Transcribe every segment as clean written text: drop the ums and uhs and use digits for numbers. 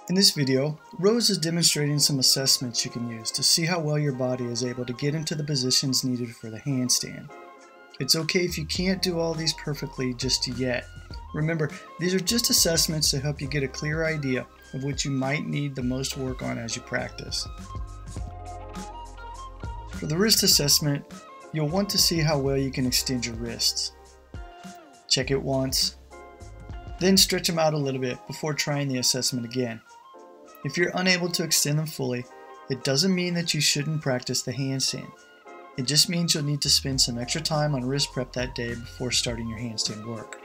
In this video, Rose is demonstrating some assessments you can use to see how well your body is able to get into the positions needed for the handstand. It's okay if you can't do all these perfectly just yet. Remember, these are just assessments to help you get a clear idea of what you might need the most work on as you practice. For the wrist assessment, you'll want to see how well you can extend your wrists. Check it once, then stretch them out a little bit before trying the assessment again. If you're unable to extend them fully, it doesn't mean that you shouldn't practice the handstand. It just means you'll need to spend some extra time on wrist prep that day before starting your handstand work.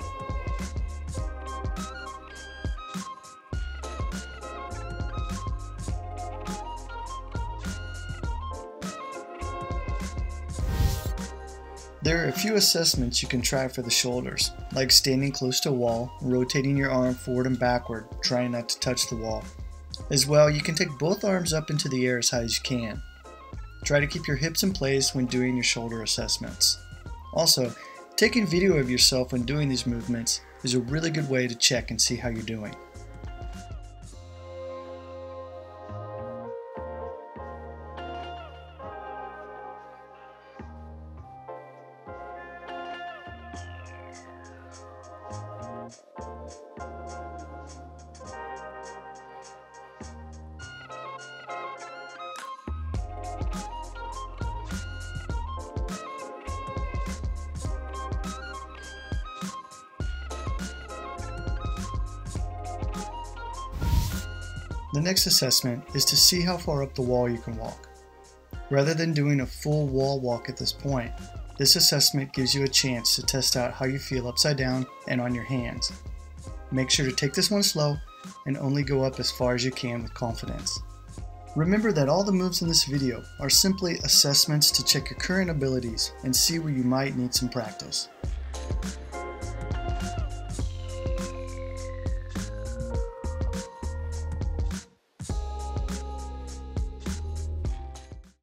There are a few assessments you can try for the shoulders, like standing close to a wall, rotating your arm forward and backward, trying not to touch the wall. As well, you can take both arms up into the air as high as you can. Try to keep your hips in place when doing your shoulder assessments. Also, taking video of yourself when doing these movements is a really good way to check and see how you're doing. The next assessment is to see how far up the wall you can walk. Rather than doing a full wall walk at this point, this assessment gives you a chance to test out how you feel upside down and on your hands. Make sure to take this one slow and only go up as far as you can with confidence. Remember that all the moves in this video are simply assessments to check your current abilities and see where you might need some practice.